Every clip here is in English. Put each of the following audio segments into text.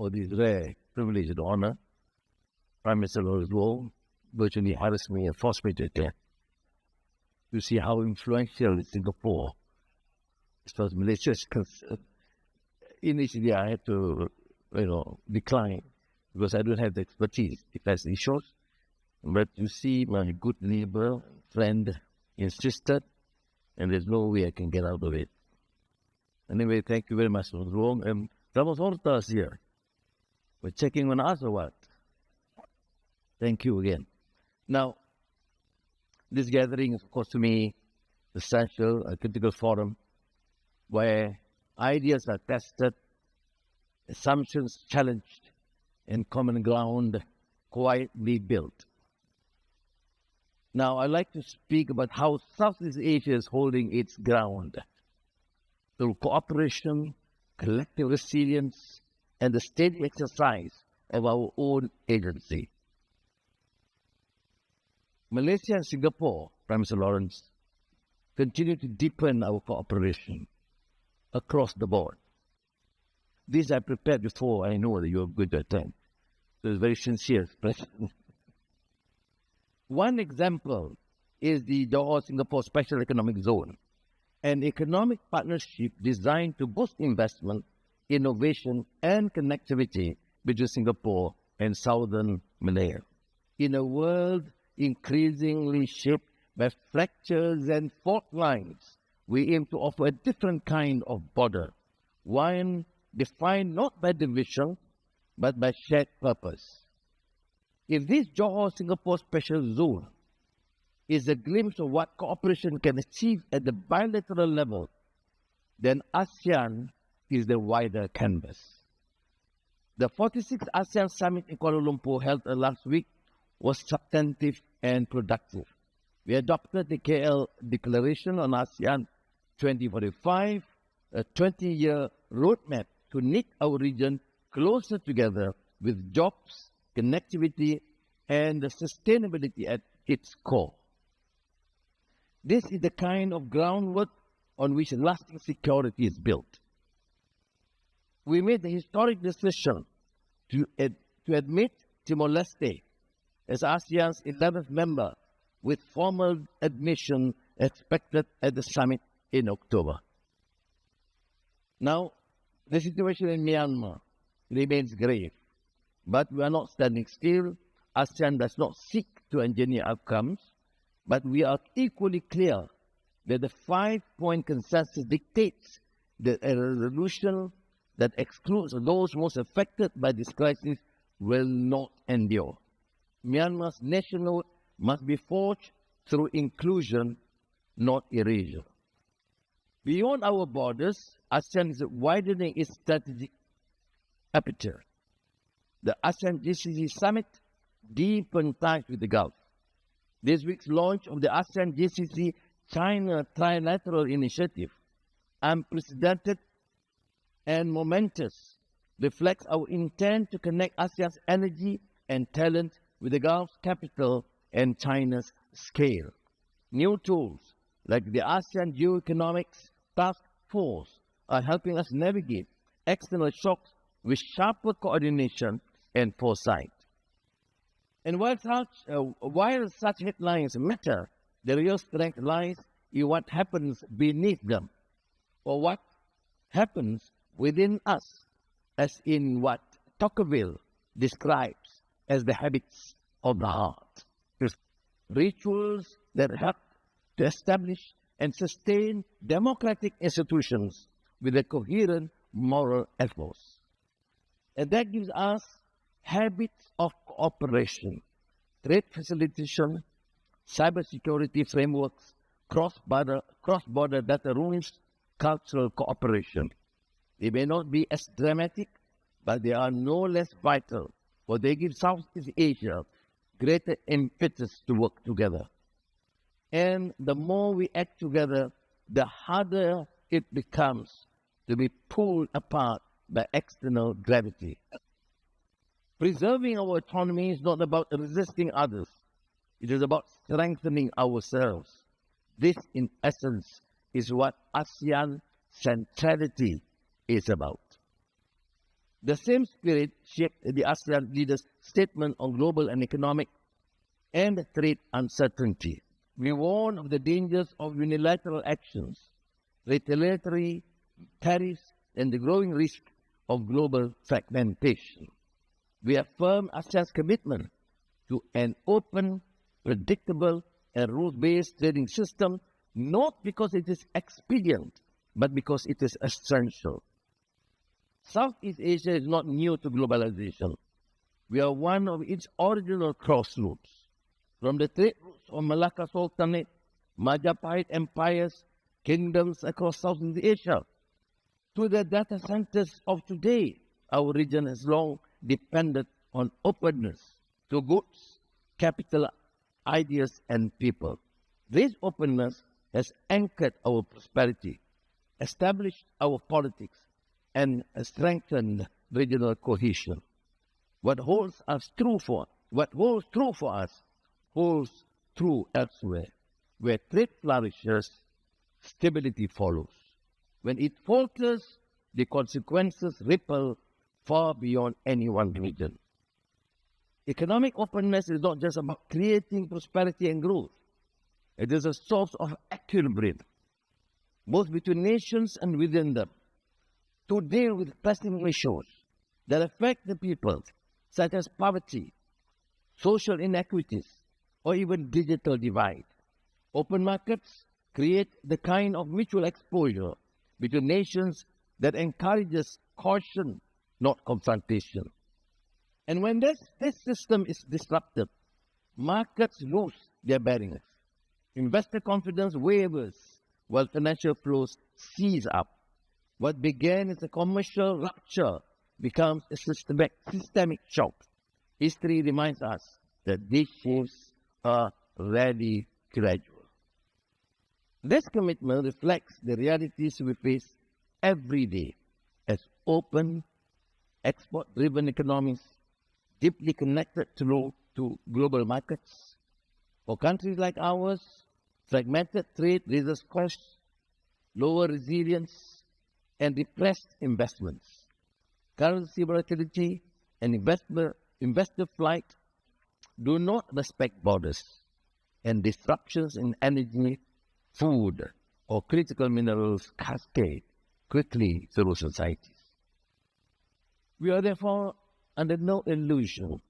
for this rare privilege and honor. Prime Minister Luo virtually harassed me and forced me to attend to see how influential Singapore, as far as Malaysia is concerned. Initially, I had to, decline because I don't have the expertise to face issues. But you see, my good neighbor, friend, insisted, and there's no way I can get out of it. Anyway, thank you very much, Mr. Wong. And Ramos Hortas here. We're checking on us or what? Thank you again. Now, this gathering is, of course, to me, essential, a critical forum where ideas are tested, assumptions challenged, and common ground quietly built. Now, I'd like to speak about how Southeast Asia is holding its ground through cooperation, collective resilience, and the steady exercise of our own agency. Malaysia and Singapore, Prime Minister Lawrence, continue to deepen our cooperation across the board. This I prepared before I know that you are going to attend. So it's very sincere expression. One example is the Johor-Singapore Special Economic Zone, an economic partnership designed to boost investment, innovation, and connectivity between Singapore and Southern Malaya. In a world increasingly shaped by fractures and fault lines, we aim to offer a different kind of border, one defined not by division, but by shared purpose. If this Johor-Singapore Special Zone is a glimpse of what cooperation can achieve at the bilateral level, then ASEAN is the wider canvas. The 46th ASEAN Summit in Kuala Lumpur held last week was substantive and productive. We adopted the KL Declaration on ASEAN 2045, a 20-year roadmap to knit our region closer together with jobs, connectivity, and sustainability at its core. This is the kind of groundwork on which lasting security is built. We made the historic decision to admit Timor-Leste as ASEAN's 11th member, with formal admission expected at the summit in October. Now, the situation in Myanmar remains grave, but we are not standing still. ASEAN does not seek to engineer outcomes, but we are equally clear that the 5-point consensus dictates that a resolution that excludes those most affected by this crisis will not endure. Myanmar's nationhood must be forged through inclusion, not erasure. Beyond our borders, ASEAN is widening its strategic aperture. The ASEAN GCC Summit deepened ties with the Gulf. This week's launch of the ASEAN GCC China Trilateral Initiative, unprecedented and momentous, reflects our intent to connect ASEAN's energy and talent with the Gulf's capital and China's scale. New tools like the ASEAN Geoeconomics Task Force are helping us navigate external shocks with sharper coordination and foresight. And while such headlines matter, the real strength lies in what happens beneath them, or what happens within us, as in what Tocqueville describes as the habits of the heart. Rituals that help to establish and sustain democratic institutions with a coherent moral ethos. And that gives us habits of cooperation, trade facilitation, cybersecurity frameworks, cross-border data rules, cultural cooperation. They may not be as dramatic, but they are no less vital, for they give Southeast Asia greater impetus to work together. And the more we act together, the harder it becomes to be pulled apart by external gravity. Preserving our autonomy is not about resisting others. It is about strengthening ourselves. This, in essence, is what ASEAN centrality is about. The same spirit shaped the ASEAN leaders' statement on global and economic and trade uncertainty. We warn of the dangers of unilateral actions, retaliatory tariffs, and the growing risk of global fragmentation. We affirm ASEAN's commitment to an open, predictable, and rule-based trading system, not because it is expedient, but because it is essential. Southeast Asia is not new to globalization. We are one of its original crossroads. From the trade routes of Malacca Sultanate, Majapahit empires, kingdoms across Southeast Asia, to the data centers of today, our region has long depended on openness to goods, capital, ideas, and people. This openness has anchored our prosperity, established our politics, and strengthened regional cohesion. What holds true for us holds true elsewhere. Where trade flourishes, stability follows. When it falters, the consequences ripple far beyond any one region. Economic openness is not just about creating prosperity and growth. It is a source of equilibrium, both between nations and within them, to deal with pressing issues that affect the people, such as poverty, social inequities, or even digital divide. Open markets create the kind of mutual exposure between nations that encourages caution, not confrontation. And when this system is disrupted, markets lose their bearings. Investor confidence wavers while financial flows seize up. What began as a commercial rupture becomes a systemic shock. History reminds us that these shifts are rarely gradual. This commitment reflects the realities we face every day as open, export-driven economies, deeply connected to global markets. For countries like ours, fragmented trade raises costs, lower resilience, and depressed investments. Currency volatility and investor flight do not respect borders, and disruptions in energy, food, or critical minerals cascade quickly through societies. We are therefore under no illusion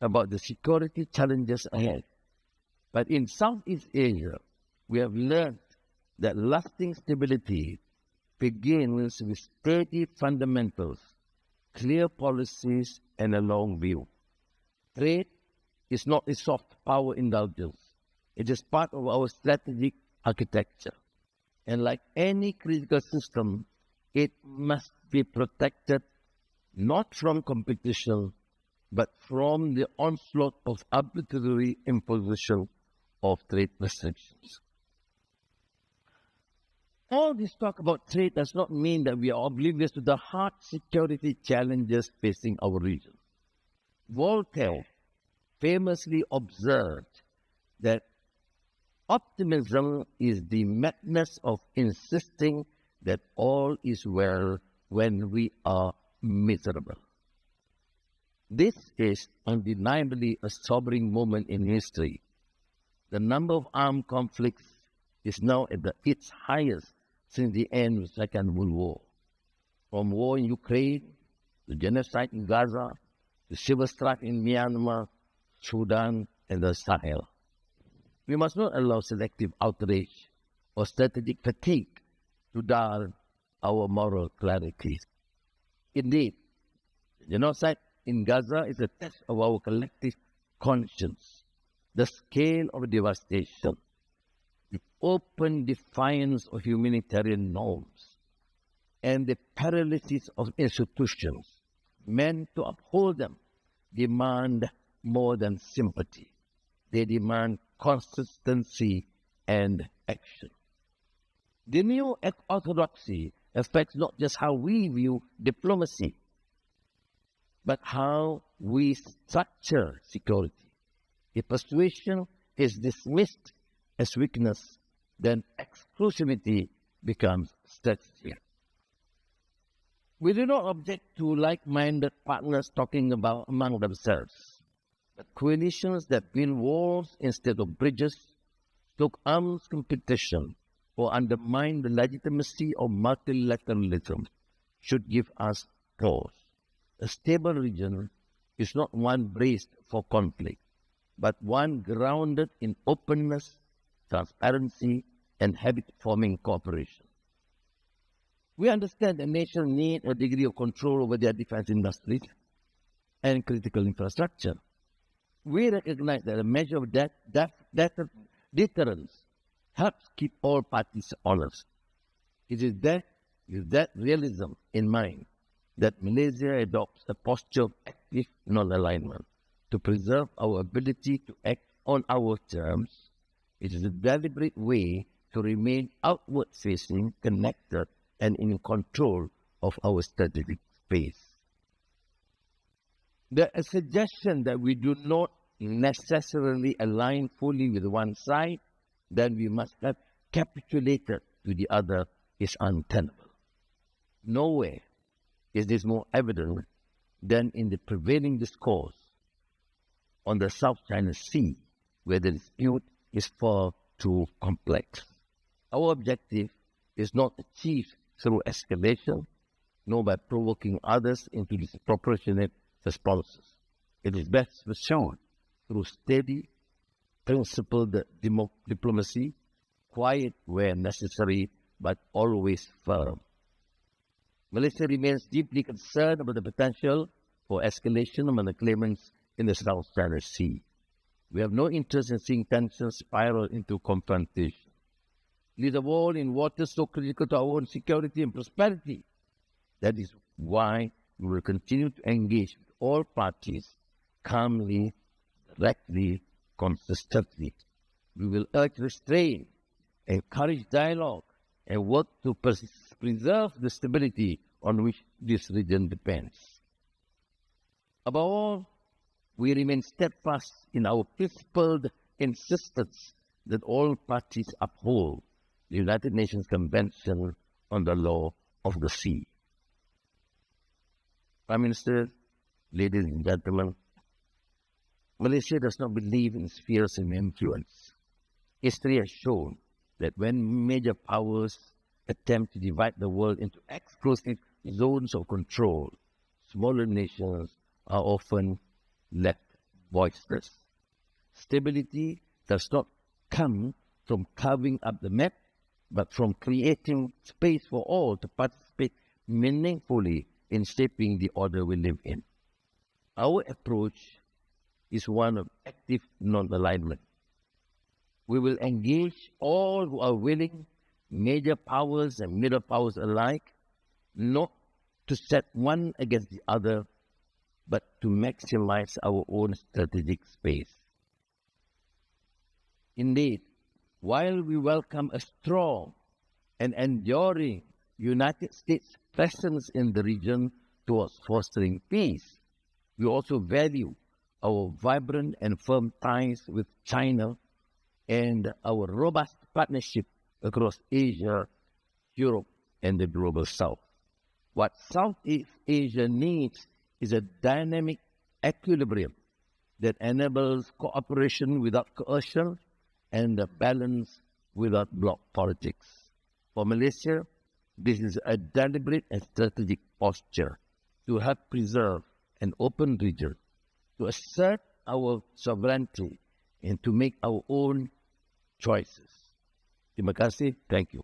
about the security challenges ahead. But in Southeast Asia, we have learned that lasting stability begins with steady fundamentals, clear policies, and a long view. Trade is not a soft power indulgence. It is part of our strategic architecture. And like any critical system, it must be protected not from competition, but from the onslaught of arbitrary imposition of trade restrictions. All this talk about trade does not mean that we are oblivious to the hard security challenges facing our region. Voltaire famously observed that optimism is the madness of insisting that all is well when we are miserable. This is undeniably a sobering moment in history. The number of armed conflicts is now at its highest since the end of the Second World War. From war in Ukraine, to genocide in Gaza, to civil strife in Myanmar, Sudan, and the Sahel. We must not allow selective outrage or strategic fatigue to dull our moral clarity. Indeed, genocide in Gaza is a test of our collective conscience, the scale of devastation, the open defiance of humanitarian norms, and the paralysis of institutions meant to uphold them demand more than sympathy. They demand consistency and action. The new orthodoxy affects not just how we view diplomacy, but how we structure security. If persuasion is dismissed as weakness, then exclusivity becomes strategy. We do not object to like-minded partners talking about among themselves, but coalitions that build walls instead of bridges, stoke arms competition, or undermine the legitimacy of multilateralism should give us pause. A stable region is not one braced for conflict, but one grounded in openness, transparency, and habit-forming cooperation. We understand that nations need a degree of control over their defense industries and critical infrastructure. We recognize that a measure of deterrence helps keep all parties honest. It is with that realism in mind that Malaysia adopts a posture of active non-alignment to preserve our ability to act on our terms. It is a deliberate way to remain outward-facing, connected, and in control of our strategic space. There is a suggestion that we do not necessarily align fully with one side, then we must have capitulated to the other is untenable. Nowhere is this more evident than in the prevailing discourse on the South China Sea, where the dispute is far too complex. Our objective is not achieved through escalation, nor by provoking others into disproportionate responses. It is best shown through steady, principled diplomacy, quiet where necessary, but always firm. Malaysia remains deeply concerned about the potential for escalation among the claimants in the South China Sea. We have no interest in seeing tensions spiral into confrontation. Least of all in waters so critical to our own security and prosperity. That is why we will continue to engage with all parties calmly, directly, consistently. We will urge restraint, encourage dialogue, and work to preserve the stability on which this region depends. Above all, we remain steadfast in our principled insistence that all parties uphold the United Nations Convention on the Law of the Sea. Prime Minister, ladies and gentlemen, Malaysia does not believe in spheres of influence. History has shown that when major powers attempt to divide the world into exclusive zones of control, smaller nations are often left voiceless. Stability does not come from carving up the map, but from creating space for all to participate meaningfully in shaping the order we live in. Our approach is one of active non-alignment. We will engage all who are willing, major powers and middle powers alike, not to set one against the other, but to maximize our own strategic space. Indeed, while we welcome a strong and enduring United States presence in the region towards fostering peace, we also value our vibrant and firm ties with China and our robust partnership across Asia, Europe, and the global South. What Southeast Asia needs is a dynamic equilibrium that enables cooperation without coercion and a balance without bloc politics. For Malaysia, this is a deliberate and strategic posture to help preserve an open region, to assert our sovereignty, and to make our own choices. Terima kasih. Thank you.